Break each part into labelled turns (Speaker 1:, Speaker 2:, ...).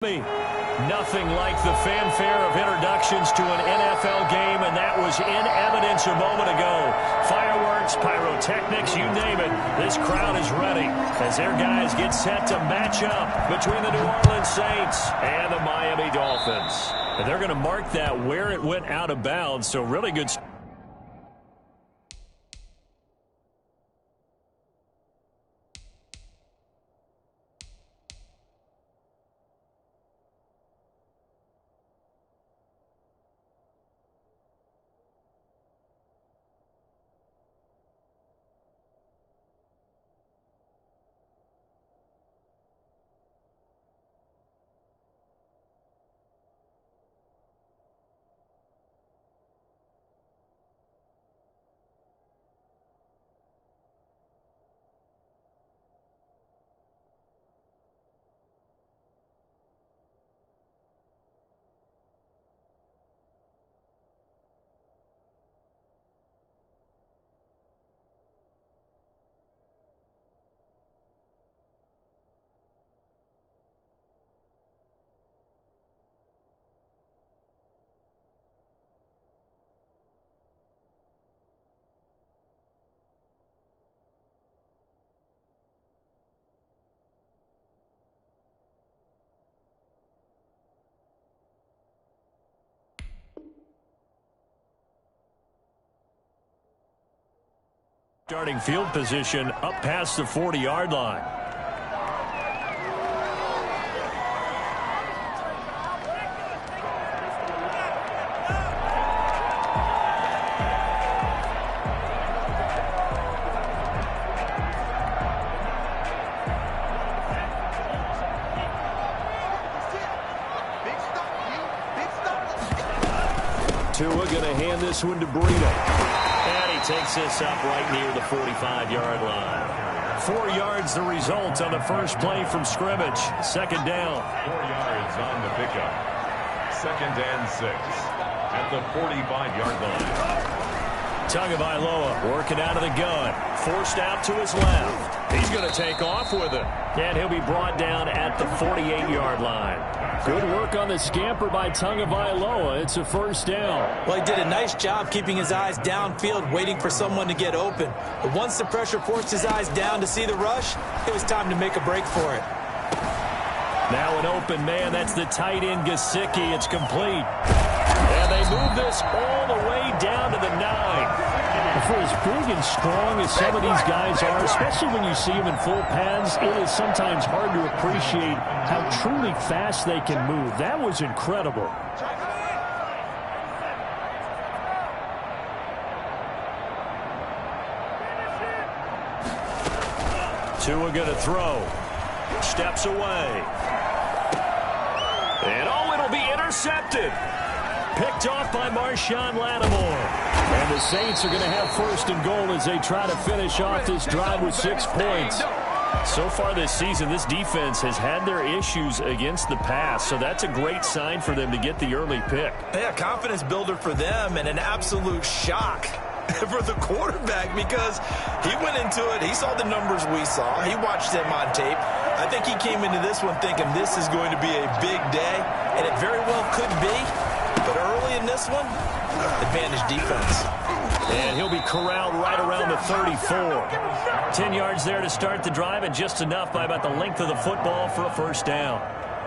Speaker 1: Nothing like the fanfare of introductions to an NFL game, and that was in evidence a moment ago. Fireworks, pyrotechnics, you name it. This crowd is ready as their guys get set to match up between the New Orleans Saints and the Miami Dolphins. And they're going to mark that where it went out of bounds, so really good. Starting field position up past the 40-yard line. Tua going to hand this one to Burrito. Takes this up right near the 45-yard line. 4 yards the result on the first play from scrimmage. Second down.
Speaker 2: 4 yards on the pickup. 2nd and 6 at the 45-yard line.
Speaker 1: Tagovailoa working out of the gun. Forced out to his left. He's going to take off with it. And he'll be brought down at the 48-yard line. Good work on the scamper by Tagovailoa. It's a first down.
Speaker 3: Well, he did a nice job keeping his eyes downfield, waiting for someone to get open. But once the pressure forced his eyes down to see the rush, it was time to make a break for it.
Speaker 1: Now an open man. That's the tight end, Gesicki. It's complete. And they move this all the way down to the 9.
Speaker 4: For as big and strong as some of these guys are, especially when you see them in full pads, it is sometimes hard to appreciate how truly fast they can move. That was incredible.
Speaker 1: Tua going to throw. Steps away. And oh, it'll be intercepted. Picked off by Marshawn Lattimore. And the Saints are going to have first and goal as they try to finish off this drive with 6 points. So far this season, this defense has had their issues against the pass, so that's a great sign for them to get the early pick.
Speaker 3: Yeah, confidence builder for them and an absolute shock for the quarterback because he went into it. He saw the numbers we saw. He watched them on tape. I think he came into this one thinking this is going to be a big day, and it very well could be. But early in this one, advantage defense.
Speaker 1: And he'll be corralled right around the 34. 10 yards there to start the drive, and just enough by about the length of the football for a first down.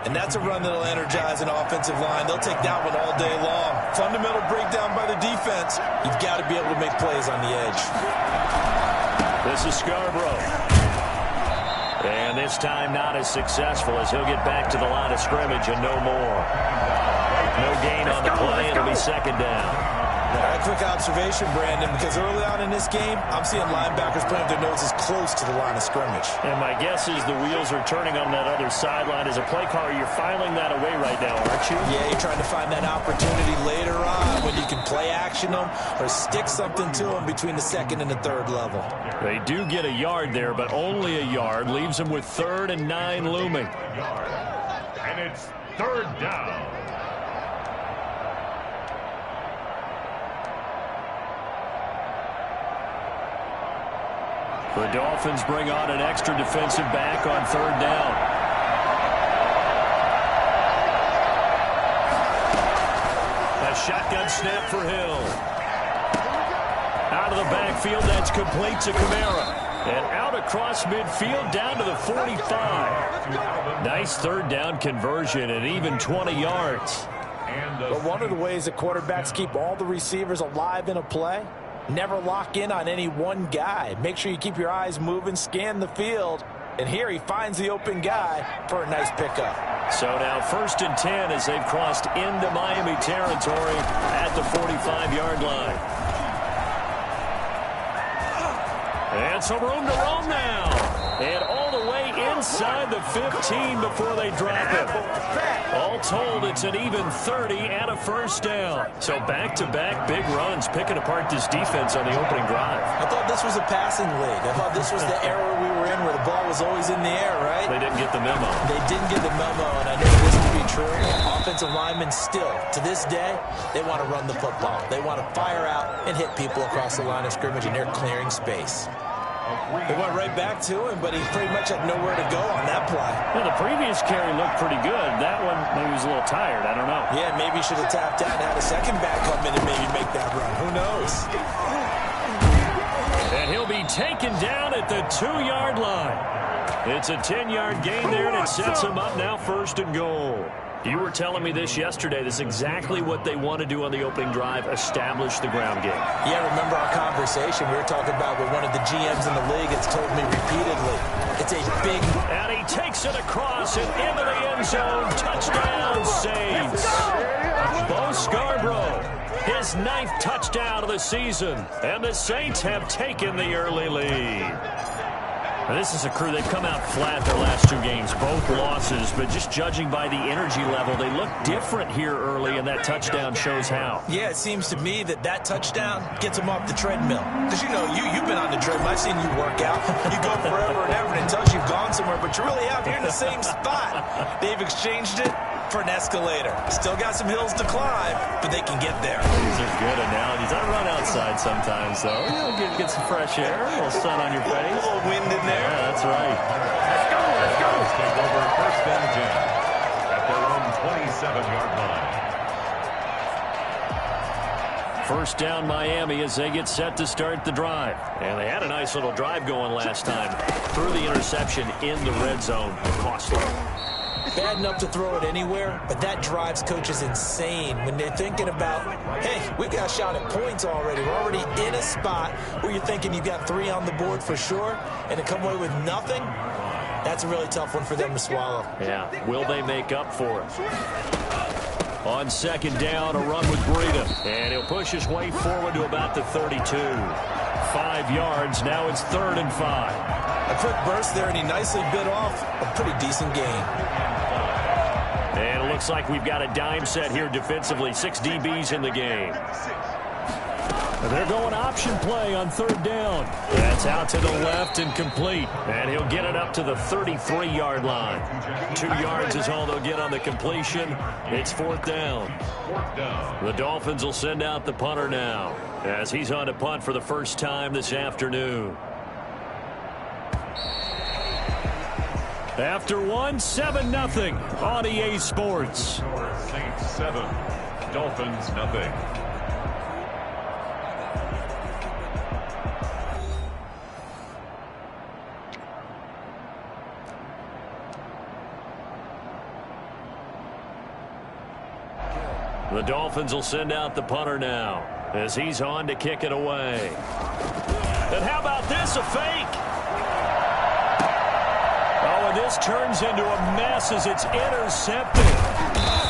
Speaker 3: And that's a run that'll energize an offensive line. They'll take that one all day long. Fundamental breakdown by the defense. You've got to be able to make plays on the edge.
Speaker 1: This is Scarborough. And this time not as successful as he'll get back to the line of scrimmage and no more. No gain on the play. It'll be second down.
Speaker 3: A quick observation, Brandon, because early on in this game, I'm seeing linebackers playing their noses close to the line of scrimmage.
Speaker 1: And my guess is the wheels are turning on that other sideline. As a play caller, you're filing that away right now, aren't you?
Speaker 3: Yeah, you're trying to find that opportunity later on when you can play action them or stick something to them between the 2nd and the 3rd level.
Speaker 1: They do get a yard there, but only a yard. Leaves them with 3rd and 9 looming.
Speaker 2: And it's 3rd down.
Speaker 1: The Dolphins bring on an extra defensive back on 3rd down. shotgun snap for Hill. Out of the backfield, that's complete to Kamara. And out across midfield, down to the 45. Nice third down conversion and even 20 yards.
Speaker 3: But one of the ways that quarterbacks keep all the receivers alive in a play, never lock in on any one guy. Make sure you keep your eyes moving, scan the field. And here he finds the open guy for a nice pickup.
Speaker 1: So now 1st and 10 as they've crossed into Miami territory at the 45-yard line. And some room to roam now. And all the way inside the 15 before they drop it. All told, it's an even 30 and a first down. So back-to-back big runs picking apart this defense on the opening drive.
Speaker 3: I thought this was a passing league. I thought this was the era we were in where the ball was always in the air, right?
Speaker 1: They didn't get the memo.
Speaker 3: They didn't get the memo, and I know this to be true. Offensive linemen still, to this day, they want to run the football. They want to fire out and hit people across the line of scrimmage, and they're clearing space. They went right back to him, but he pretty much had nowhere to go on that play.
Speaker 4: Well, the previous carry looked pretty good. That one, maybe he was a little tired. I don't know.
Speaker 3: Yeah, maybe he should have tapped out and had a second back come in and maybe make that run. Who knows?
Speaker 1: And he'll be taken down at the 2-yard line. It's a 10-yard gain there, and it sets him up now 1st and goal. You were telling me this yesterday. This is exactly what they want to do on the opening drive, establish the ground game.
Speaker 3: Yeah, remember our conversation. We were talking about what one of the GMs in the league has told me repeatedly. It's a big...
Speaker 1: And he takes it across and into the end zone. Touchdown, Saints. Bo Scarborough, his 9th touchdown of the season. And the Saints have taken the early lead. Now, this is a crew, they've come out flat their last 2 games, both losses, but just judging by the energy level, they look different here early, and that touchdown shows how.
Speaker 3: Yeah, it seems to me that touchdown gets them off the treadmill. Because, you know, you've been on the treadmill. I've seen you work out. You go forever and ever until you've gone somewhere, but you really have. You're in the same spot. They've exchanged it for an escalator. Still got some hills to climb, but they can get there.
Speaker 1: These are good analogies. I run outside sometimes, though. You know, get some fresh air, a little sun on your face.
Speaker 3: A little wind in there.
Speaker 1: Yeah, that's right.
Speaker 2: Let's go. Take over 1st and 10 at their own 27-yard line.
Speaker 1: First down Miami as they get set to start the drive. And they had a nice little drive going last time. Threw the interception in the red zone. Costly.
Speaker 3: Bad enough to throw it anywhere, but that drives coaches insane when they're thinking about, hey, we got a shot at points already. We're already in a spot where you're thinking you've got 3 on the board for sure, and to come away with nothing, that's a really tough one for them to swallow.
Speaker 1: Yeah, will they make up for it? On 2nd down, a run with Breida, and he'll push his way forward to about the 32. 5 yards, now it's 3rd and 5.
Speaker 3: A quick burst there, and he nicely bit off a pretty decent gain.
Speaker 1: And it looks like we've got a dime set here defensively. 6 DBs in the game. They're going option play on 3rd down. That's out to the left and complete. And he'll get it up to the 33-yard line. 2 yards is all they'll get on the completion. It's 4th down. The Dolphins will send out the punter now as he's on to punt for the first time this afternoon. After 7-0 on EA Sports.
Speaker 2: Saints 7, Dolphins nothing.
Speaker 1: The Dolphins will send out the punter now as he's on to kick it away. And how about this, a fake? Oh, and this turns into a mess as it's intercepted.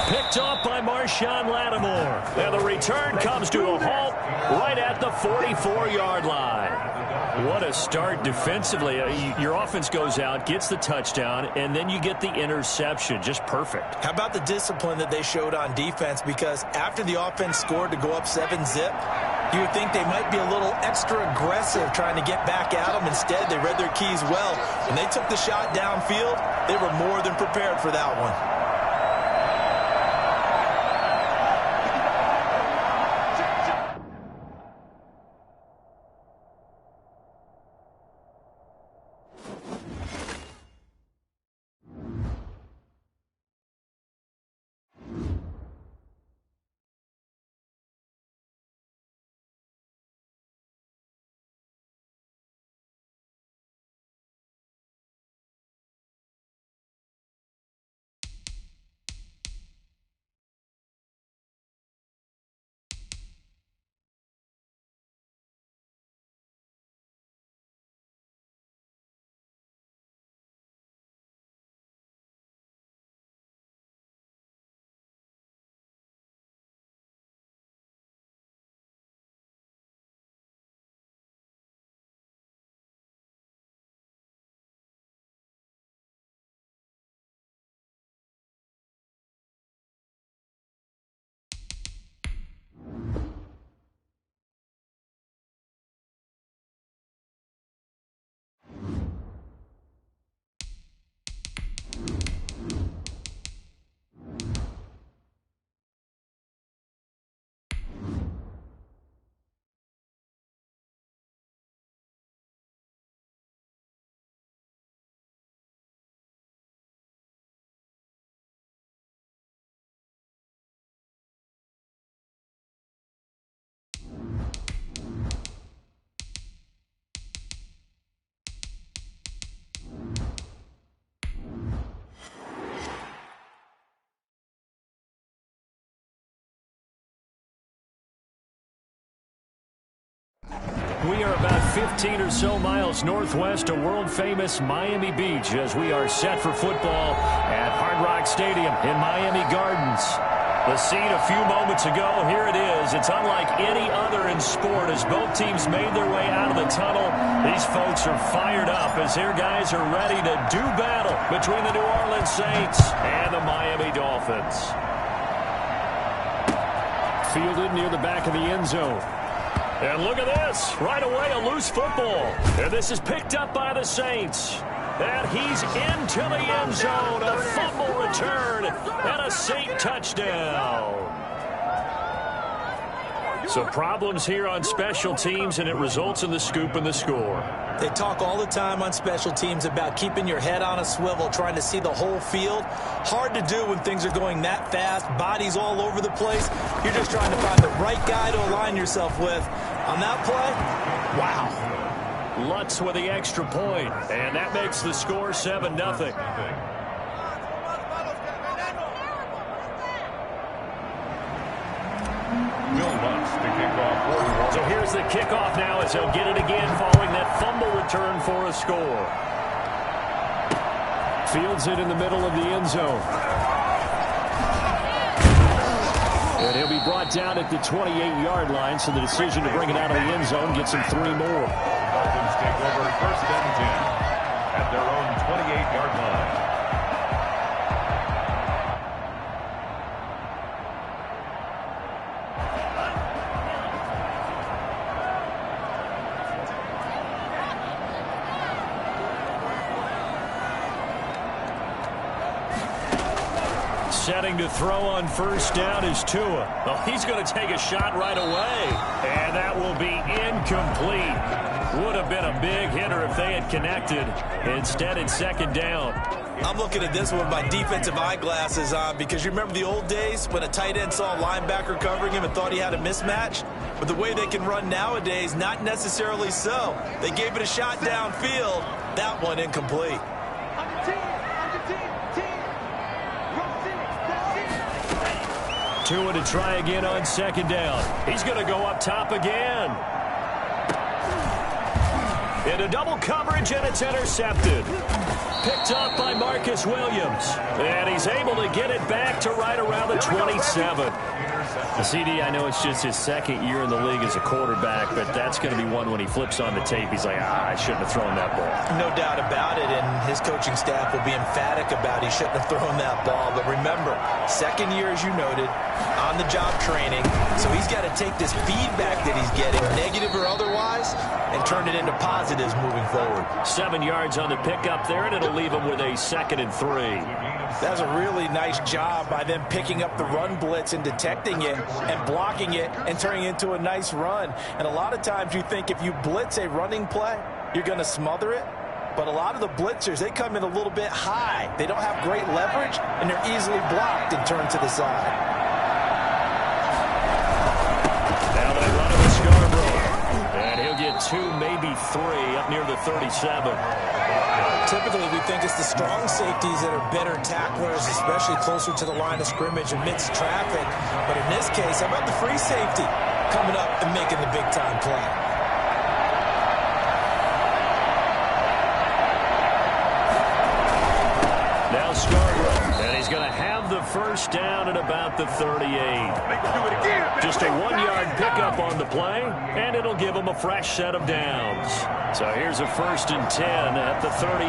Speaker 1: Picked off by Marshawn Lattimore. And the return comes to a halt right at the 44-yard line. What a start defensively. Your offense goes out, gets the touchdown, and then you get the interception. Just perfect.
Speaker 3: How about the discipline that they showed on defense? Because after the offense scored to go up 7-zip, you would think they might be a little extra aggressive trying to get back at them. Instead, they read their keys well. When they took the shot downfield, they were more than prepared for that one.
Speaker 1: We are about 15 or so miles northwest of world-famous Miami Beach as we are set for football at Hard Rock Stadium in Miami Gardens. The scene a few moments ago, here it is. It's unlike any other in sport as both teams made their way out of the tunnel. These folks are fired up as their guys are ready to do battle between the New Orleans Saints and the Miami Dolphins.
Speaker 4: Fielded near the back of the end zone.
Speaker 1: And look at this. Right away, a loose football. And this is picked up by the Saints. And he's into the end zone. A fumble return and a Saint touchdown. So problems here on special teams, and it results in the scoop and the score.
Speaker 3: They talk all the time on special teams about keeping your head on a swivel, trying to see the whole field. Hard to do when things are going that fast, bodies all over the place. You're just trying to find the right guy to align yourself with. On that play, wow.
Speaker 1: Lutz with the extra point, and that makes the score 7-0. So here's the kickoff now as he'll get it again following that fumble return for a score.
Speaker 4: Fields it in the middle of the end zone. And he'll be brought down at the 28-yard line, so the decision to bring it out of the end zone gets him 3 more.
Speaker 2: Dolphins take over 1st and 10 at their own 28-yard line.
Speaker 1: Setting to throw on 1st down is Tua. Oh, he's going to take a shot right away. And that will be incomplete. Would have been a big hitter if they had connected. Instead, it's 2nd down.
Speaker 3: I'm looking at this with my defensive eyeglasses on because you remember the old days when a tight end saw a linebacker covering him and thought he had a mismatch? But the way they can run nowadays, not necessarily so. They gave it a shot downfield. That one incomplete.
Speaker 1: Tua to try again on 2nd down. He's going to go up top again. Into double coverage, and it's intercepted. Picked up by Marcus Williams. And he's able to get it back to right around the 27.
Speaker 4: The CD, I know it's just his 2nd year in the league as a quarterback, but that's going to be one when he flips on the tape. He's like, I shouldn't have thrown that ball.
Speaker 3: No doubt about it, and his coaching staff will be emphatic about he shouldn't have thrown that ball. But remember, 2nd year, as you noted, on-the-job training. So he's got to take this feedback that he's getting, negative or otherwise, and turn it into positives moving forward.
Speaker 1: 7 yards on the pickup there, and it'll leave him with a 2nd and 3.
Speaker 3: That's a really nice job by them picking up the run blitz and detecting it and blocking it and turning it into a nice run. And a lot of times you think if you blitz a running play, you're going to smother it. But a lot of the blitzers, they come in a little bit high. They don't have great leverage, and they're easily blocked and turned to the side.
Speaker 1: Now they run it with Scarborough. And he'll get 2, maybe 3 up near the 37.
Speaker 3: Typically, we think it's the strong safeties that are better tacklers, especially closer to the line of scrimmage amidst traffic. But in this case, how about the free safety coming up and making the big-time play?
Speaker 1: Now Scarborough, and he's going to have the 1st down at about the 38. Just a 1-yard pickup on the play, and it'll give him a fresh set of downs. So here's a 1st and 10 at the 38.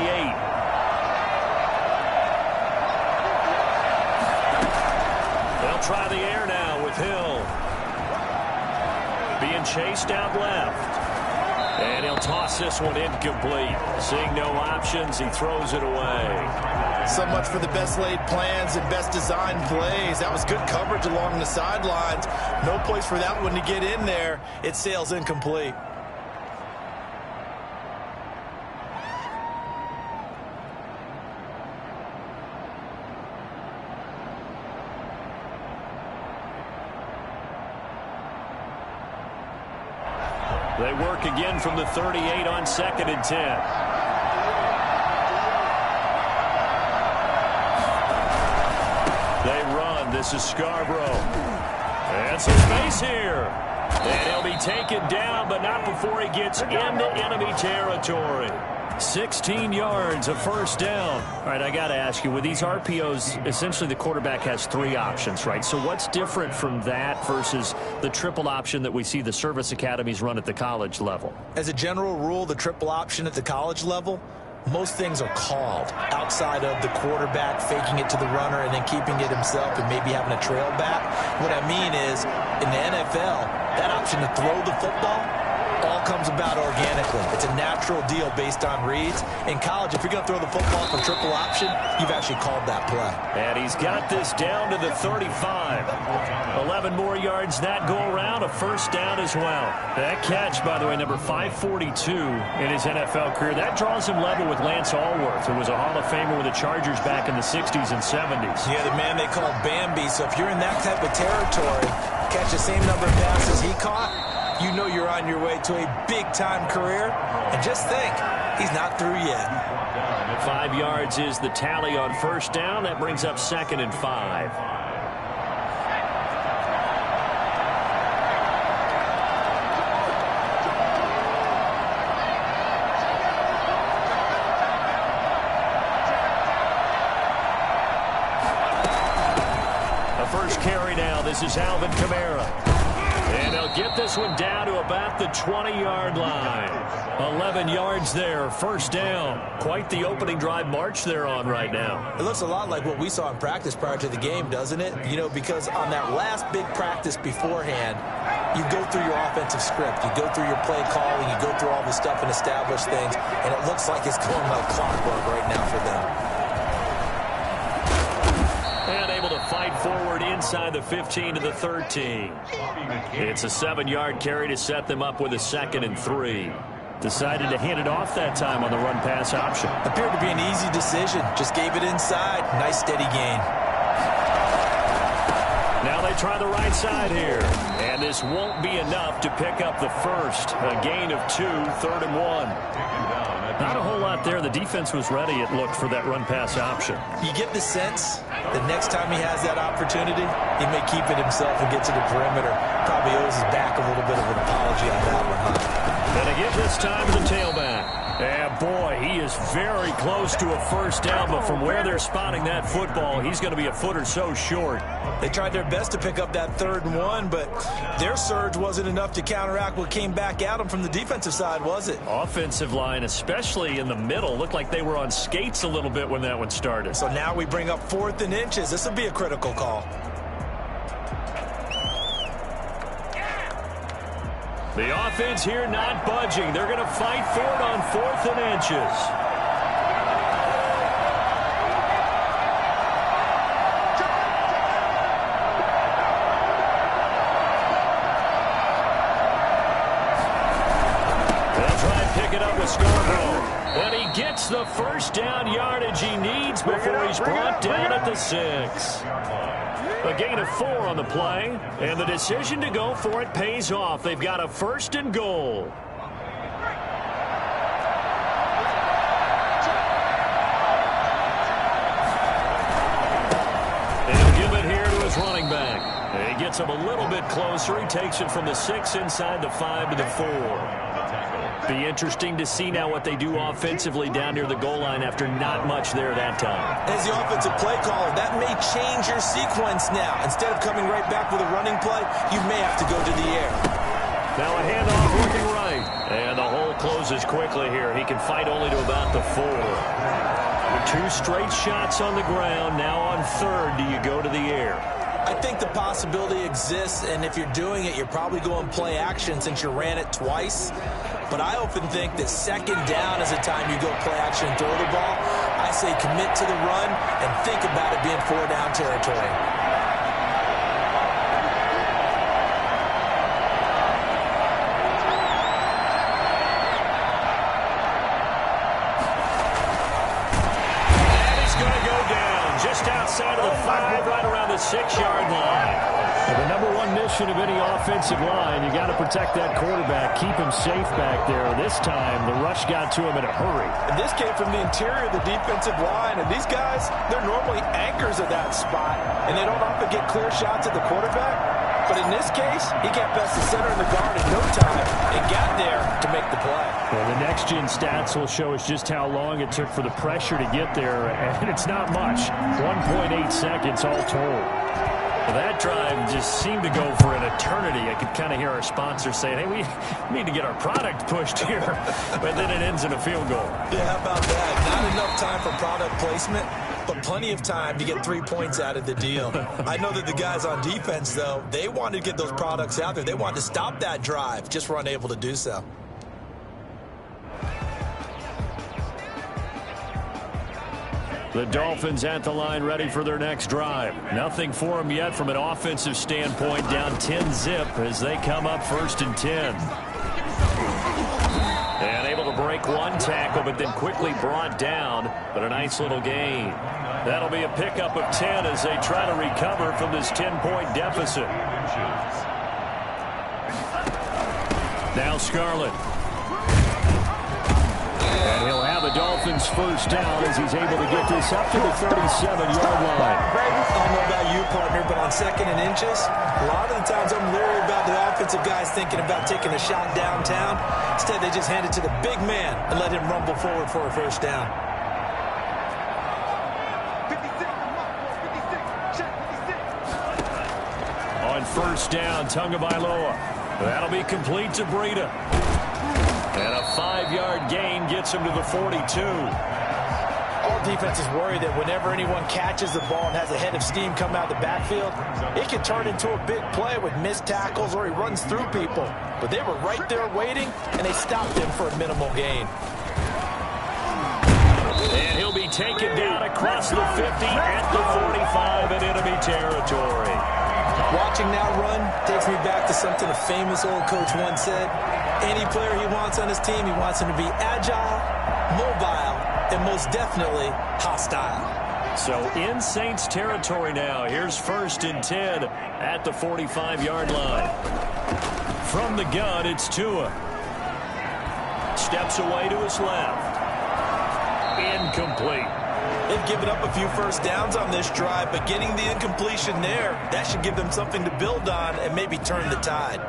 Speaker 1: They'll try the air now with Hill. Being chased out left. And he'll toss this one incomplete. Seeing no options, he throws it away.
Speaker 3: So much for the best laid plans and best designed plays. That was good coverage along the sidelines. No place for that one to get in there. It sails incomplete.
Speaker 1: They work again from the 38 on 2nd and 10. They run. This is Scarborough. And some space here. And he'll be taken down, but not before he gets into enemy territory. 16 yards, a first down. All right, I got to ask you, with these RPOs, essentially the quarterback has 3 options, right? So what's different from that versus the triple option that we see the service academies run at the college level?
Speaker 3: As a general rule, the triple option at the college level, most things are called outside of the quarterback faking it to the runner and then keeping it himself and maybe having a trail back. What I mean is, in the NFL, that option to throw the football all comes about organically. It's a natural deal based on reads. In college, if you're going to throw the football from triple option, you've actually called that play.
Speaker 1: And he's got this down to the 35. 11 more yards that go around, a first down as well. That catch, by the way, number 542 in his NFL career, that draws him level with Lance Allworth, who was a Hall of Famer with the Chargers back in the 60s and 70s.
Speaker 3: Yeah, the man they called Bambi. So if you're in that type of territory, catch the same number of passes he caught, you know you're on your way to a big-time career. And just think, he's not through yet.
Speaker 1: 5 yards is the tally on first down. That brings up 2nd and 5. A first carry now. This is Alvin Kamara. And they'll get this one down to about the 20-yard line. 11 yards there, first down. Quite the opening drive march they're on right now.
Speaker 3: It looks a lot like what we saw in practice prior to the game, doesn't it? You know, because on that last big practice beforehand, you go through your offensive script. You go through your play calling. You go through all the stuff and establish things. And it looks like it's going like clockwork right now for them.
Speaker 1: And able to fight forward inside the 15 to the 13. It's a 7-yard carry to set them up with a 2nd and 3. Decided to hand it off that time on the run-pass option.
Speaker 3: Appeared to be an easy decision. Just gave it inside. Nice steady gain.
Speaker 1: Now they try the right side here. And this won't be enough to pick up the first. A gain of 2, 3rd and 1. Not a whole lot there. The defense was ready, it looked, for that run-pass option.
Speaker 3: You get the sense that next time he has that opportunity, he may keep it himself and get to the perimeter. Probably owes his back a little bit of an apology on that one, huh?
Speaker 1: And again this time to the tailback. And boy, he is very close to a first down, but from where they're spotting that football, he's going to be a foot or so short.
Speaker 3: They tried their best to pick up that 3rd and 1, but their surge wasn't enough to counteract what came back at them from the defensive side, was it?
Speaker 1: Offensive line, especially in the middle, looked like they were on skates a little bit when that one started.
Speaker 3: So now we bring up 4th and inches. This will be a critical call.
Speaker 1: The offense here not budging. They're going to fight for it on 4th and inches. They'll try and pick it up with Scarborough. And he gets the first down yardage he needs before he's brought down at the 6. A gain of 4 on the play, and the decision to go for it pays off. They've got a 1st and goal. And he'll give it here to his running back. And he gets him a little bit closer. He takes it from the 6 inside the 5 to the 4. Be interesting to see now what they do offensively down near the goal line after not much there that time.
Speaker 3: As the offensive play caller, that may change your sequence now. Instead of coming right back with a running play, you may have to go to the air.
Speaker 1: Now a handoff working right. And the hole closes quickly here. He can fight only to about the 4. With 2 straight shots on the ground, now on 3rd, do you go to the air?
Speaker 3: I think the possibility exists, and if you're doing it, you're probably going play action since you ran it twice. But I often think that 2nd down is the time you go play action and throw the ball. I say commit to the run and think about it being 4-down territory.
Speaker 1: And he's going to go down just outside of the 5, right around the 6-yard line.
Speaker 4: Well, the number 1 mission of any offensive line, you got to protect that quarterback, keep him safe back there. This time, the rush got to him in a hurry.
Speaker 3: And this came from the interior of the defensive line, and these guys, they're normally anchors of that spot, and they don't often get clear shots at the quarterback. But in this case, he got past the center of the guard in no time and got there to make the play.
Speaker 4: Well, the next-gen stats will show us just how long it took for the pressure to get there, and it's not much. 1.8 seconds all told.
Speaker 1: Well, that drive just seemed to go for an eternity. I could kind of hear our sponsor saying, hey, we need to get our product pushed here. But then it ends in a field goal.
Speaker 3: Yeah, how about that? Not enough time for product placement, but plenty of time to get 3 points out of the deal. I know that the guys on defense, though, they wanted to get those products out there. They wanted to stop that drive, just were unable to do so.
Speaker 1: The Dolphins at the line ready for their next drive. Nothing for them yet from an offensive standpoint, down 10-zip as they come up 1st and 10. And able to break one tackle, but then quickly brought down, but a nice little gain. That'll be a pickup of 10 as they try to recover from this 10-point deficit. Now Scarlett. And he'll have the Dolphins first down as he's able to get this up to the 37-yard line.
Speaker 3: I don't know about you, partner, but on 2nd and inches, a lot of the times I'm leery about the offensive guys thinking about taking a shot downtown. Instead, they just hand it to the big man and let him rumble forward for a first down.
Speaker 1: On first down, Tagovailoa. That'll be complete to Breida. And a 5-yard gain gets him to the 42.
Speaker 3: All defenses worry that whenever anyone catches the ball and has a head of steam come out of the backfield, it can turn into a big play with missed tackles or he runs through people. But they were right there waiting, and they stopped him for a minimal gain.
Speaker 1: And he'll be taken down across the 50 at the 45 in enemy territory.
Speaker 3: Watching that run takes me back to something a famous old coach once said. Any player he wants on his team, he wants him to be agile, mobile, and most definitely hostile.
Speaker 1: So in Saints territory now. Here's 1st and 10 at the 45-yard line. From the gun, it's Tua. Steps away to his left. Incomplete.
Speaker 3: They've given up a few first downs on this drive, but getting the incompletion there, that should give them something to build on and maybe turn the tide.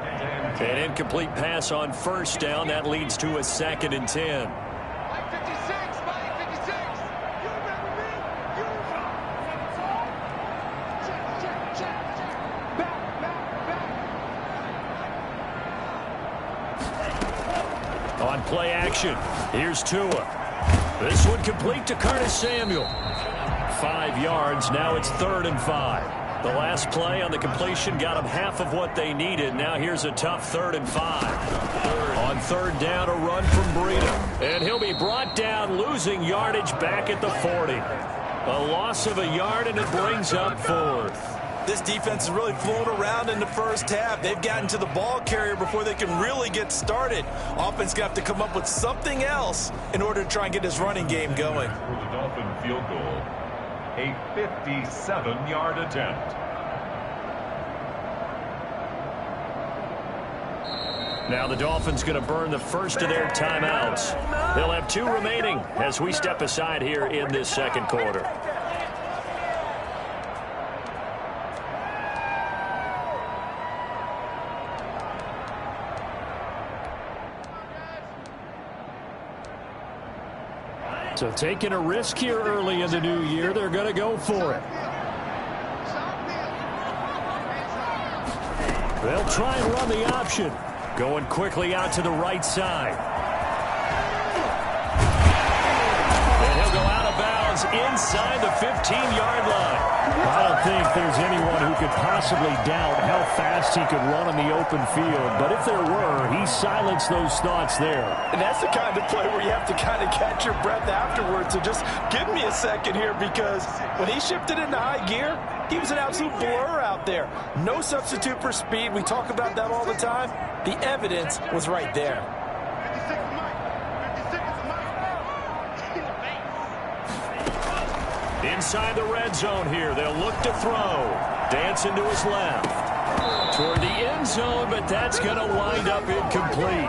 Speaker 1: An incomplete pass on first down. That leads to a 2nd and 10. On play action, here's Tua. This one complete to Curtis Samuel. 5 yards. Now it's 3rd and 5. The last play on the completion got them half of what they needed. Now here's a tough 3rd and 5. On 3rd down, a run from Breida. And he'll be brought down, losing yardage back at the 40. A loss of a yard, and it brings up 4th.
Speaker 3: This defense has really flown around in the first half. They've gotten to the ball carrier before they can really get started. Offense going to have to come up with something else in order to try and get his running game going.
Speaker 2: For the Dolphin field goal, a 57-yard attempt.
Speaker 1: Now the Dolphins going to burn the first of their timeouts. They'll have 2 remaining as we step aside here in this 2nd quarter. So taking a risk here early in the new year, they're going to go for it. They'll try and run the option. Going quickly out to the right side. And he'll go out of bounds inside the 15-yard line.
Speaker 4: I don't think there's anyone who could possibly doubt how fast he could run on the open field. But if there were, he silenced those thoughts there.
Speaker 3: And that's the kind of play where you have to kind of catch your breath afterwards. So just give me a second here, because when he shifted into high gear, he was an absolute blur out there. No substitute for speed. We talk about that all the time. The evidence was right there.
Speaker 1: Inside the red zone here. They'll look to throw. Dancing to his left. Toward the end zone, but that's going to wind up incomplete.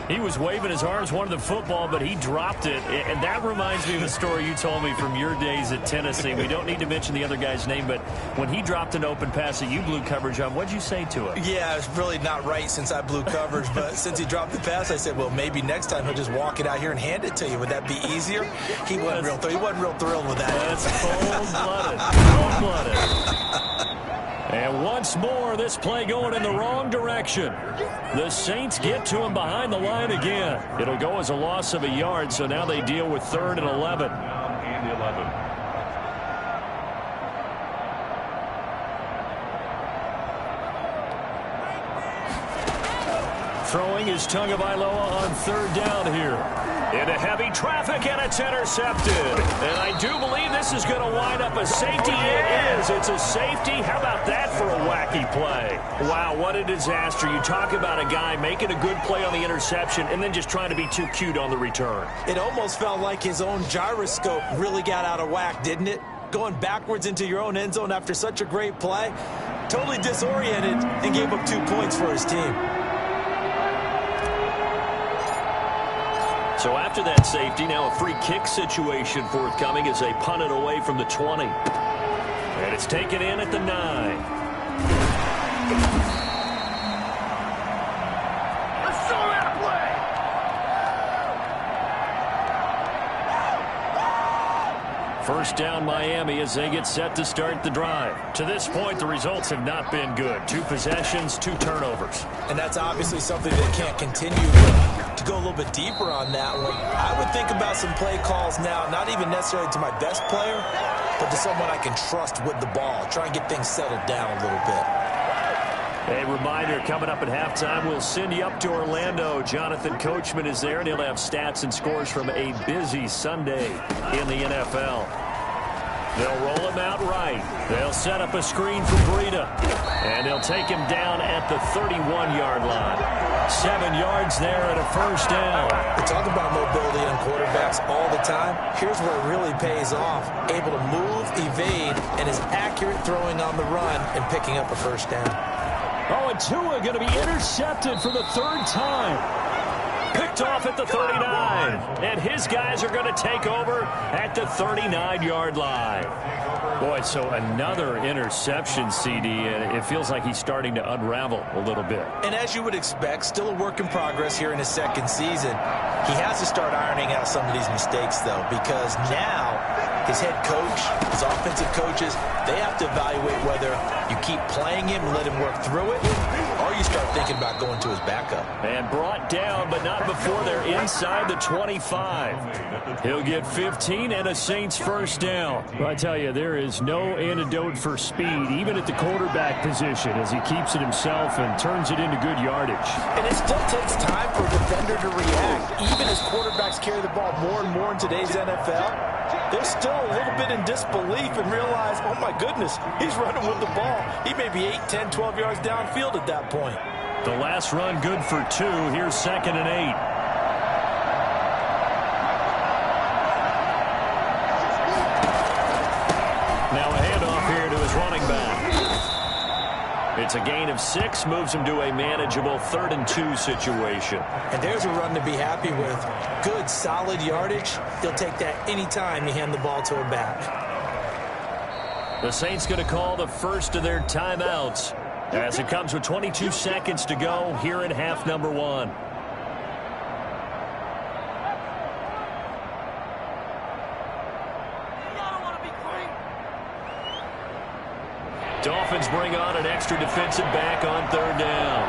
Speaker 1: He was waving his arms, wanted the football, but he dropped it. And that reminds me of a story you told me from your days at Tennessee. We don't need to mention the other guy's name, but when he dropped an open pass that you blew coverage on, what'd you say to him?
Speaker 3: Yeah, it's really not right since I blew coverage, but since he dropped the pass, I said, well, maybe next time he'll just walk it out here and hand it to you. Would that be easier? He wasn't real thrilled with that.
Speaker 1: That's cold-blooded. Cold-blooded. And once more, this play going in the wrong direction. The Saints get to him behind the line again. It'll go as a loss of a yard, so now they deal with 3rd and 11.
Speaker 2: And 11.
Speaker 1: Throwing is Tagovailoa on 3rd down here. Into heavy traffic, and it's intercepted. And I do believe this is going to wind up a safety. It is. It's a safety. How about that for a wacky play? Wow, what a disaster. You talk about a guy making a good play on the interception and then just trying to be too cute on the return.
Speaker 3: It almost felt like his own gyroscope really got out of whack, didn't it? Going backwards into your own end zone after such a great play. Totally disoriented and gave up 2 points for his team.
Speaker 1: So after that safety, now a free kick situation forthcoming as they punt it away from the 20. And it's taken in at the 9. First down Miami as they get set to start the drive. To this point, the results have not been good. 2 possessions, 2 turnovers.
Speaker 3: And that's obviously something that can't continue. To go a little bit deeper on that one, I would think about some play calls now, not even necessarily to my best player, but to someone I can trust with the ball. Try and get things settled down a little bit.
Speaker 1: A reminder, coming up at halftime, we'll send you up to Orlando. Jonathan Coachman is there, and he'll have stats and scores from a busy Sunday in the NFL. They'll roll him out right. They'll set up a screen for Breida, and they'll take him down at the 31-yard line. 7 yards there and a first down.
Speaker 3: We talk about mobility on quarterbacks all the time. Here's where it really pays off. Able to move, evade, and is accurate throwing on the run and picking up a first down.
Speaker 4: Oh, and Tua going to be intercepted for the 3rd time.
Speaker 1: Picked off at the 39. And his guys are going to take over at the 39-yard line. Boy, so another interception, CD, and it feels like he's starting to unravel a little bit.
Speaker 3: And as you would expect, still a work in progress here in his 2nd season. He has to start ironing out some of these mistakes, though, because now his head coach, his offensive coaches, they have to evaluate whether you keep playing him and let him work through it, or you start thinking about going to his backup.
Speaker 1: And brought down, but not before they're inside the 25. He'll get 15 and a Saints first down.
Speaker 4: Well, I tell you, there is no antidote for speed, even at the quarterback position, as he keeps it himself and turns it into good yardage.
Speaker 3: And it still takes time for a defender to react. Even as quarterbacks carry the ball more and more in today's NFL, they're still a little bit in disbelief and realize, oh my goodness, he's running with the ball. He may be 8, 10, 12 yards downfield at that point.
Speaker 1: The last run good for 2. Here's 2nd and 8. Now a handoff here to his running back. It's a gain of 6, moves him to a manageable 3rd and 2 situation.
Speaker 3: And there's a run to be happy with. Good, solid yardage. He'll take that anytime you hand the ball to a back.
Speaker 1: The Saints going to call the first of their timeouts as it comes with 22 seconds to go here in half number 1. Dolphins bring on an extra defensive back on 3rd down.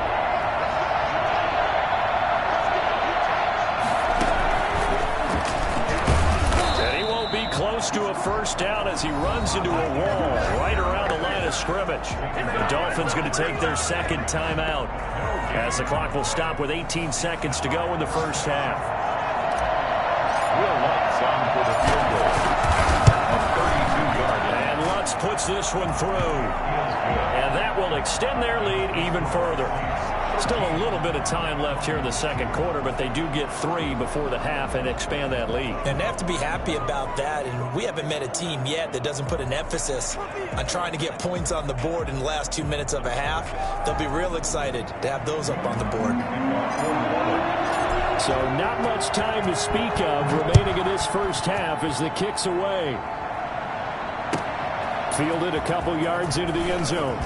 Speaker 1: And he won't be close to a first down as he runs into a wall right around the line of scrimmage. The Dolphins going to take their 2nd timeout as the clock will stop with 18 seconds to go in the first half.
Speaker 2: Will Lutz on for the field goal.
Speaker 1: And Lutz puts this one through. And that will extend their lead even further. Still a little bit of time left here in the 2nd quarter, but they do get 3 before the half and expand that lead.
Speaker 3: And they have to be happy about that, and we haven't met a team yet that doesn't put an emphasis on trying to get points on the board in the last 2 minutes of a half. They'll be real excited to have those up on the board.
Speaker 4: So not much time to speak of remaining in this first half as the kick's away. Fielded a couple yards into the end zone.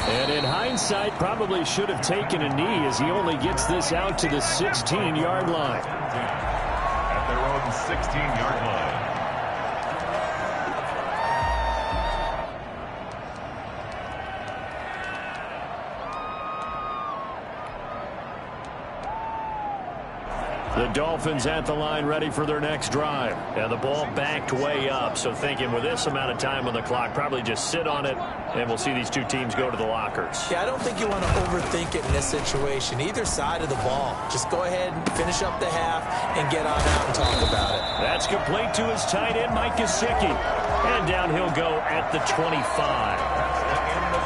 Speaker 4: And in hindsight, probably should have taken a knee as he only gets this out to the 16-yard line.
Speaker 2: At their own 16-yard line.
Speaker 1: The Dolphins at the line ready for their next drive. And the ball backed way up. So thinking with this amount of time on the clock, probably just sit on it, and we'll see these two teams go to the lockers.
Speaker 3: Yeah, I don't think you want to overthink it in this situation. Either side of the ball. Just go ahead and finish up the half and get on out and talk about it.
Speaker 1: That's complete to his tight end, Mike Gesicki. And down he'll go at the 25.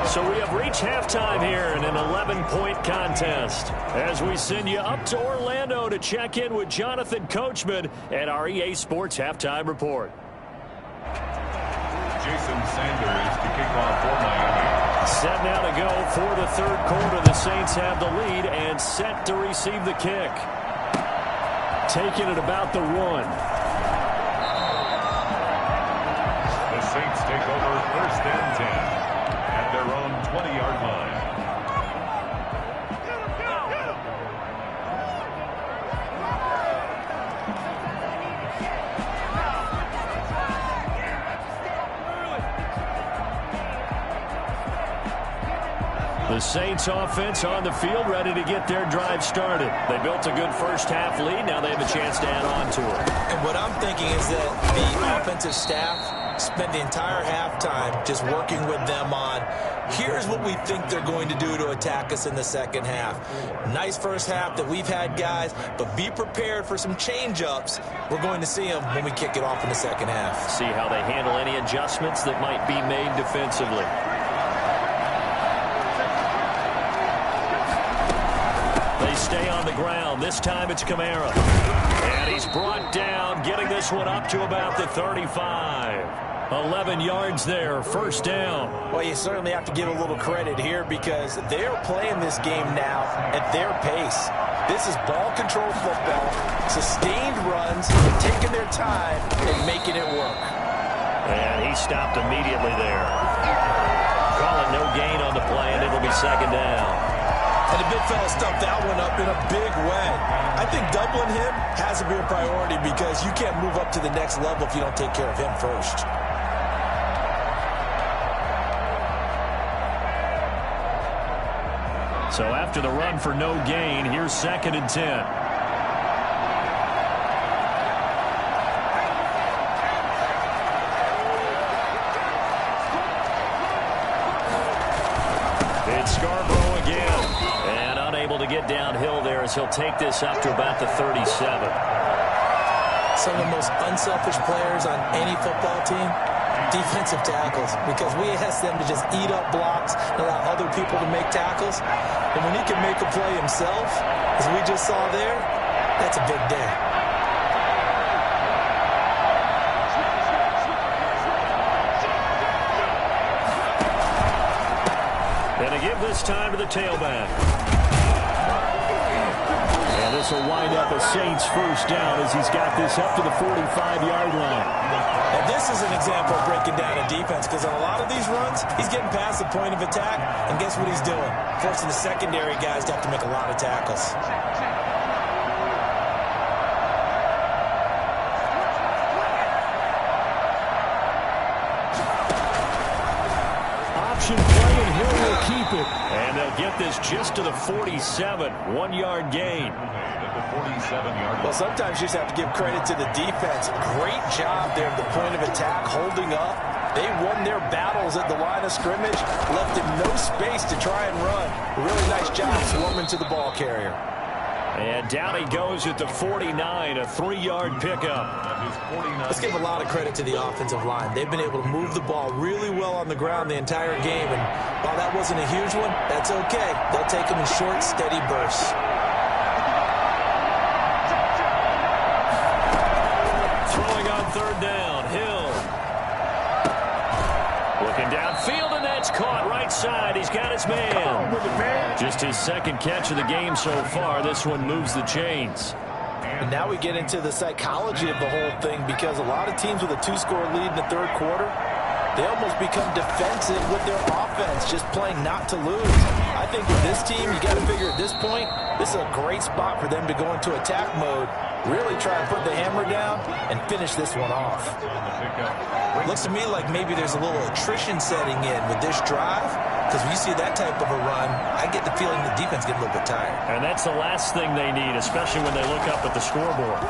Speaker 1: So we have reached halftime here in an 11-point contest as we send you up to Orlando to check in with Jonathan Coachman at our EA Sports Halftime Report.
Speaker 2: Jason Sanders to kick off for Miami.
Speaker 1: Set now to go for the third quarter. The Saints have the lead and set to receive the kick. Taking it about the 1.
Speaker 2: The Saints take over first and 10. Their own 20-yard line.
Speaker 1: The Saints offense on the field ready to get their drive started. They built a good first half lead. Now they have a chance to add on to it.
Speaker 3: And what I'm thinking is that the offensive staff spent the entire halftime just working with them on, here's what we think they're going to do to attack us in the second half. Nice first half that we've had, guys, but be prepared for some change-ups. We're going to see them when we kick it off in the second half.
Speaker 1: See how they handle any adjustments that might be made defensively. They stay on the ground. This time it's Kamara. And he's brought down, getting this one up to about the 35. 11 yards there, first down.
Speaker 3: Well, you certainly have to give a little credit here because they're playing this game now at their pace. This is ball control football, sustained runs, taking their time and making it work.
Speaker 1: And he stopped immediately there. Calling no gain on the play, and it'll be second down.
Speaker 3: And the big fella stuffed that one up in a big way. I think doubling him has to be a priority because you can't move up to the next level if you don't take care of him first.
Speaker 1: So after the run for no gain, here's second and 10. It's Scarborough again. And unable to get downhill there as he'll take this up to about the 37.
Speaker 3: Some of the most unselfish players on any football team, defensive tackles, because we ask them to just eat up blocks and allow other people to make tackles. And when he can make a play himself, as we just saw there, that's a big day.
Speaker 1: And to give this time to the tailback. And this will wind up a Saints first down as he's got this up to the 45-yard line.
Speaker 3: And this is an example of breaking down a defense because on a lot of these runs, he's getting past the point of attack, and guess what he's doing? Forcing the secondary guys to have to make a lot of tackles.
Speaker 1: Option play, and Hill will keep it. And they'll get this just to the 47, 1-yard gain.
Speaker 3: Well, sometimes you just have to give credit to the defense. Great job there at the point of attack, holding up. They won their battles at the line of scrimmage, left him no space to try and run. Really nice job swarming to the ball carrier.
Speaker 1: And down he goes at the 49, a 3-yard pickup.
Speaker 3: Let's give a lot of credit to the offensive line. They've been able to move the ball really well on the ground the entire game. And while that wasn't a huge one, that's okay. They'll take them in short, steady bursts. Throwing on third down, Hill.
Speaker 1: Looking downfield, and that's caught right side. He's got his man. Just his second catch of the game so far. This one moves the chains.
Speaker 3: And now we get into the psychology of the whole thing, because a lot of teams with a 2-score lead in the third quarter, they almost become defensive with their offense, just playing not to lose. I think with this team, you got to figure at this point, this is a great spot for them to go into attack mode, really try and put the hammer down and finish this one off. Looks to me like maybe there's a little attrition setting in with this drive, because when you see that type of a run, I get the feeling the defense gets a little bit tired.
Speaker 1: And that's the last thing they need, especially when they look up at the scoreboard.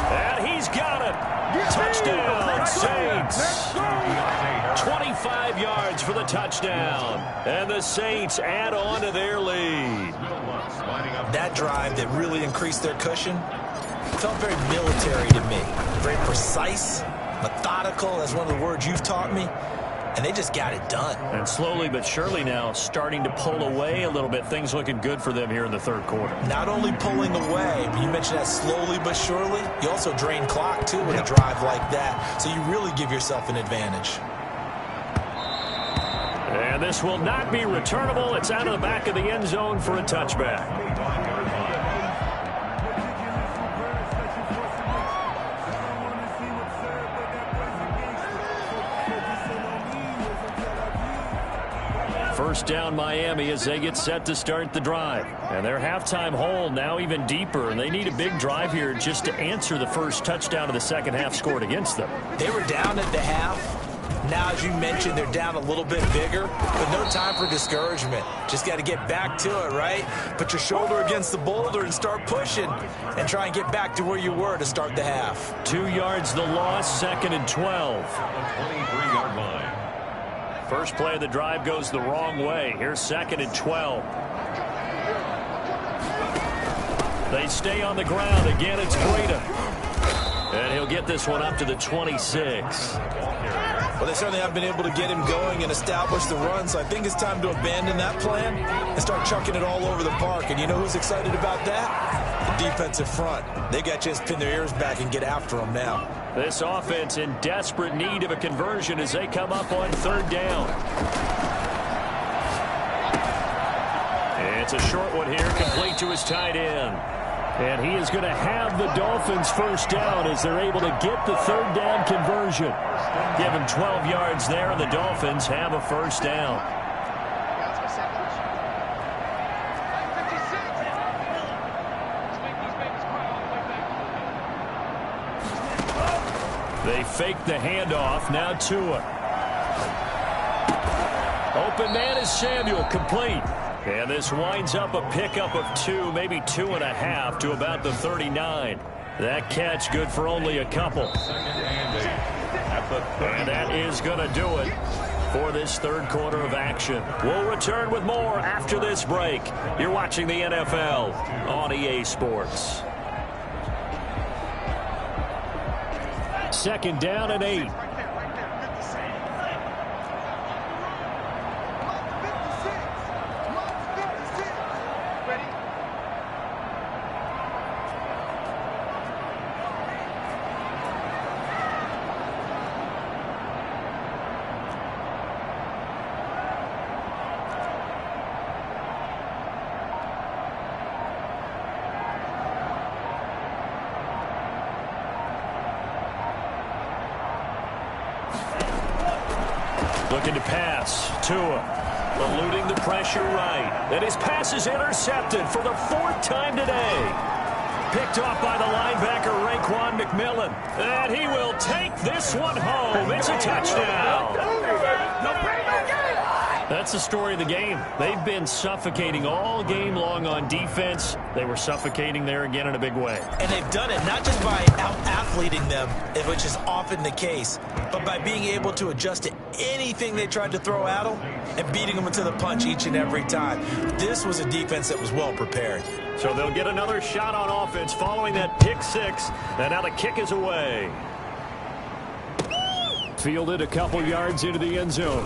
Speaker 1: And he's got it. Touchdown, Saints. 25 yards for the touchdown. And the Saints add on to their lead.
Speaker 3: That drive that really increased their cushion felt very military to me. Very precise, methodical, that's one of the words you've taught me. And they just got it done.
Speaker 1: And slowly but surely now starting to pull away a little bit. Things looking good for them here in the third quarter.
Speaker 3: Not only pulling away, but you mentioned that slowly but surely. You also drain clock, too, with a drive like that. So you really give yourself an advantage.
Speaker 1: And this will not be returnable. It's out of the back of the end zone for a touchback. First down Miami as they get set to start the drive. And their halftime hole now even deeper. And they need a big drive here just to answer the first touchdown of the second half scored against them.
Speaker 3: They were down at the half. Now, as you mentioned, they're down a little bit bigger, but no time for discouragement. Just got to get back to it, right? Put your shoulder against the boulder and start pushing and try and get back to where you were to start the half.
Speaker 1: 2 yards the loss, 2nd and 12.
Speaker 2: 23-yard line.
Speaker 1: First play of the drive goes the wrong way. Here's 2nd and 12. They stay on the ground. Again, it's Breida. And he'll get this one up to the 26.
Speaker 3: Well, they certainly have been able to get him going and establish the run, so I think it's time to abandon that plan and start chucking it all over the park. And you know who's excited about that? The defensive front. They got to just pin their ears back and get after them now.
Speaker 1: This offense in desperate need of a conversion as they come up on third down. It's a short one here, complete to his tight end. And he is going to have the Dolphins first down as they're able to get the third down conversion. Give him 12 yards there, and the Dolphins have a first down. They fake the handoff. Now Tua. Open man is Samuel, complete. And this winds up a pickup of 2, maybe 2.5 to about the 39. That catch good for only a couple. And that is going to do it for this third quarter of action. We'll return with more after this break. You're watching the NFL on EA Sports. 2nd down and 8. Looking to pass. Tua eluding the pressure right. And his pass is intercepted for the 4th time today. Picked off by the linebacker, Raekwon McMillan. And he will take this one home. It's a touchdown. That's the story of the game. They've been suffocating all game long on defense. They were suffocating there again in a big way.
Speaker 3: And they've done it not just by out-athleting them, which is often the case, but by being able to adjust to anything they tried to throw at them and beating them into the punch each and every time. This was a defense that was well prepared.
Speaker 1: So they'll get another shot on offense following that pick 6. And now the kick is away. Fielded a couple yards into the end zone.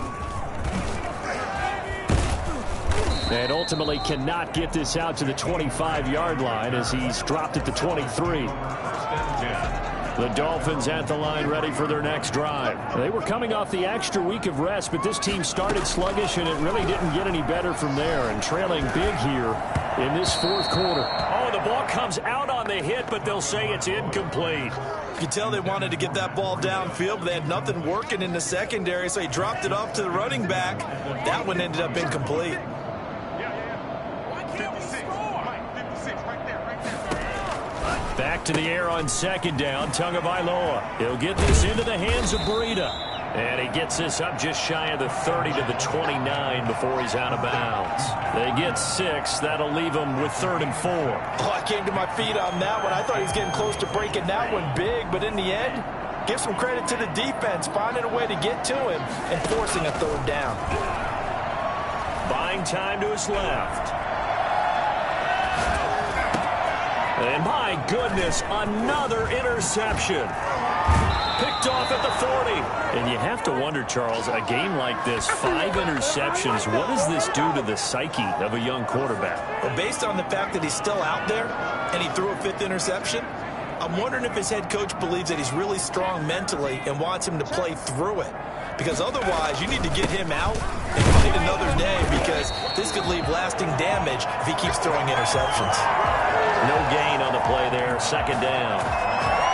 Speaker 1: And ultimately cannot get this out to the 25-yard line as he's dropped at the 23.
Speaker 4: The Dolphins at the line ready for their next drive. They were coming off the extra week of rest, but this team started sluggish, and it really didn't get any better from there, and trailing big here in this fourth quarter.
Speaker 1: Oh, the ball comes out on the hit, but they'll say it's incomplete.
Speaker 3: You can tell they wanted to get that ball downfield, but they had nothing working in the secondary, so he dropped it off to the running back. That one ended up incomplete.
Speaker 1: Back to the air on second down. Tagovailoa. He'll get this into the hands of Breida. And he gets this up just shy of the 30 to the 29 before he's out of bounds. They get 6. That'll leave him with 3rd and 4.
Speaker 3: Oh, I came to my feet on that one. I thought he was getting close to breaking that one big, but in the end, give some credit to the defense, finding a way to get to him and forcing a 3rd down.
Speaker 1: Buying time to his left. And my goodness, another interception. Picked off at the 40.
Speaker 4: And you have to wonder, Charles, a game like this, 5 interceptions, what does this do to the psyche of a young quarterback?
Speaker 3: Well, based on the fact that he's still out there and he threw a 5th interception, I'm wondering if his head coach believes that he's really strong mentally and wants him to play through it. Because otherwise, you need to get him out and fight another day, because this could leave lasting damage if he keeps throwing interceptions.
Speaker 1: No gain on the play there. 2nd down.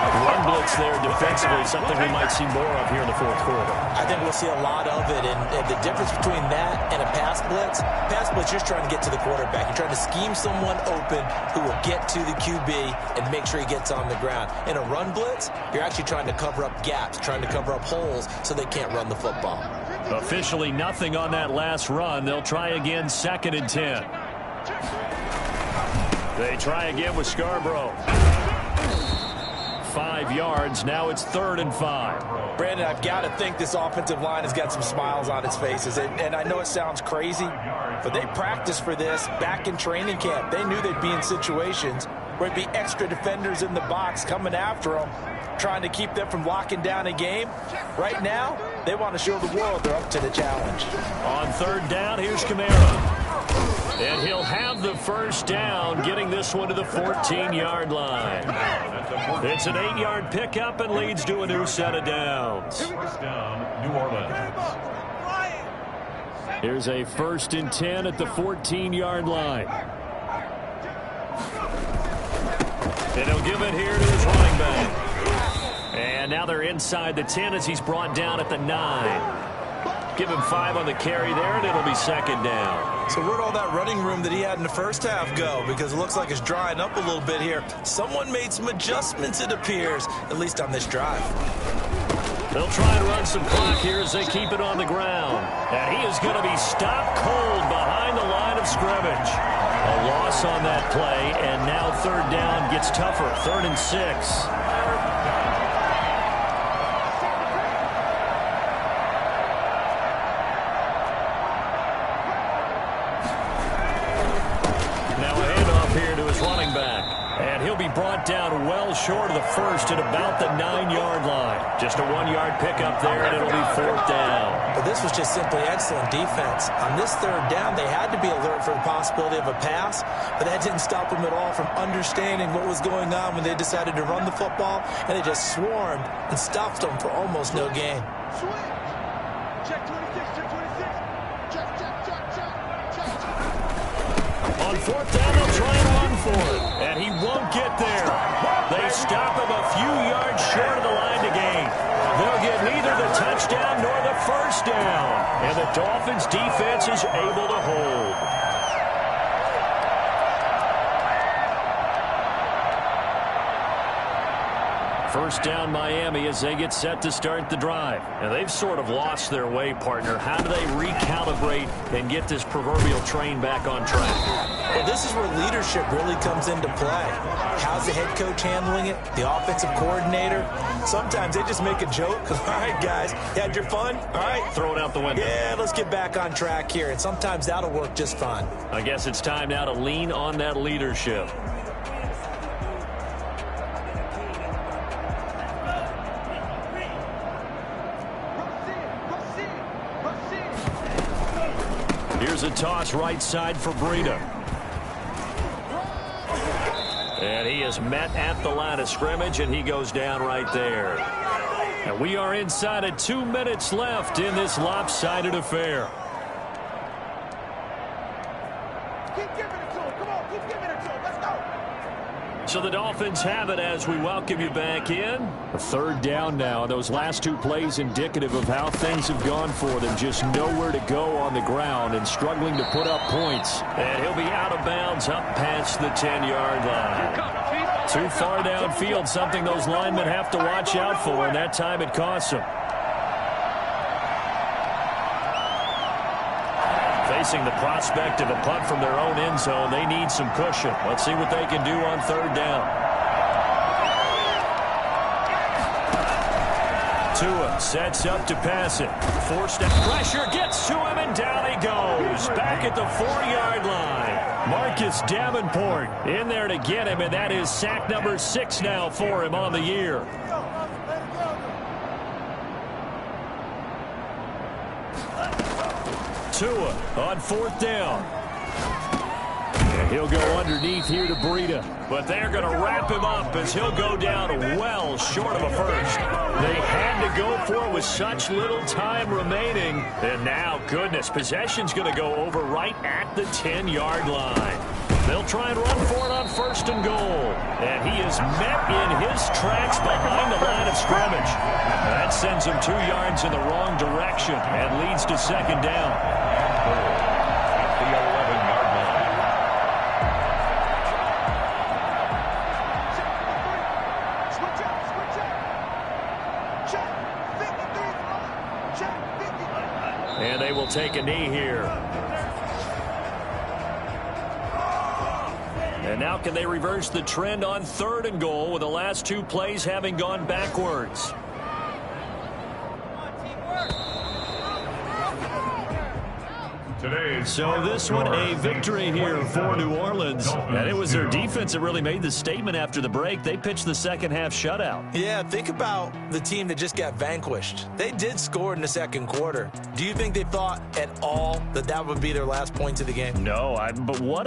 Speaker 1: Run blitz there defensively, something we might see more of here in the fourth quarter.
Speaker 3: I think we'll see a lot of it, and the difference between that and a pass blitz, you're just trying to get to the quarterback. You're trying to scheme someone open who will get to the QB and make sure he gets on the ground. In a run blitz, you're actually trying to cover up gaps, trying to cover up holes so they can't run the football.
Speaker 1: Officially nothing on that last run. They'll try again, 2nd and 10. They try again with Scarborough. 5 yards. Now it's 3rd and 5.
Speaker 3: Brandon, I've got to think this offensive line has got some smiles on its faces. And I know it sounds crazy, but they practiced for this back in training camp. They knew they'd be in situations where there'd be extra defenders in the box coming after them, trying to keep them from locking down a game. Right now, they want to show the world they're up to the challenge.
Speaker 1: On 3rd down, here's Kamara. And he'll have the 1st down, getting this one to the 14-yard line. It's an 8-yard pickup and leads to a new set of downs.
Speaker 2: First down, New Orleans.
Speaker 4: Here's a 1st and 10 at the 14-yard line.
Speaker 1: And he'll give it here to his running back. And now they're inside the 10 as he's brought down at the 9. Give him 5 on the carry there, and it'll be 2nd down.
Speaker 3: So where'd all that running room that he had in the first half go? Because it looks like it's drying up a little bit here. Someone made some adjustments, it appears, at least on this drive.
Speaker 1: They'll try and run some clock here as they keep it on the ground. And he is going to be stopped cold behind the line of scrimmage. A loss on that play, and now 3rd down gets tougher. 3rd and 6. Brought down well short of the 1st at about the 9-yard line. Just a 1-yard pickup there, and it'll be 4th down.
Speaker 3: But this was just simply excellent defense. On this 3rd down, they had to be alert for the possibility of a pass, but that didn't stop them at all from understanding what was going on when they decided to run the football, and they just swarmed and stopped them for almost no gain.
Speaker 1: On 4th down, they'll try and run for it. And he won't get there. They stop him a few yards short of the line to gain. They'll get neither the touchdown nor the 1st down. And the Dolphins' defense is able to hold. First down Miami as they get set to start the drive. And they've sort of lost their way, partner. How do they recalibrate and get this proverbial train back on track?
Speaker 3: Well, this is where leadership really comes into play. How's the head coach handling it? The offensive coordinator? Sometimes they just make a joke. All right, guys, you had your fun? All right.
Speaker 1: Throw it out the window.
Speaker 3: Yeah, let's get back on track here. And sometimes that'll work just fine.
Speaker 1: I guess it's time now to lean on that leadership. Here's a toss right side for Breida. And he is met at the line of scrimmage, and he goes down right there. And we are inside of 2 minutes left in this lopsided affair.
Speaker 5: Keep giving it to him. Come on, keep giving it to him. Let's go.
Speaker 1: So the Dolphins have it as we welcome you back in.
Speaker 4: A third down now. Those last two plays indicative of how things have gone for them. Just nowhere to go on the ground and struggling to put up points.
Speaker 1: And he'll be out of bounds up past the 10-yard line. Too far downfield, something those linemen have to watch out for, and that time it costs them. Facing the prospect of a punt from their own end zone, they need some cushion. Let's see what they can do on third down. Tua sets up to pass it. Four-step pressure gets to him, and down he goes. Back at the 4-yard line. Marcus Davenport in there to get him, and that is sack number 6 now for him on the year. Tua on fourth down. And he'll go underneath here to Breida. But they're going to wrap him up as he'll go down well short of a first. They had to go for it with such little time remaining. And now, goodness, possession's going to go over right at the 10-yard line. They'll try and run for it on first and goal. And he is met in his tracks behind the line of scrimmage. That sends him 2 yards in the wrong direction and leads to second down.
Speaker 2: At the 11-yard line.
Speaker 5: Switch up. Check 53. Check 50.
Speaker 1: And they will take a knee here. And now can they reverse the trend on third and goal with the last 2 plays having gone backwards? So this one a victory here for New Orleans. And it was their defense that really made the statement after the break. They pitched the second half shutout.
Speaker 3: Yeah, think about the team that just got vanquished. They did score in the second quarter. Do you think they thought at all that that would be their last points of the game?
Speaker 1: No, but what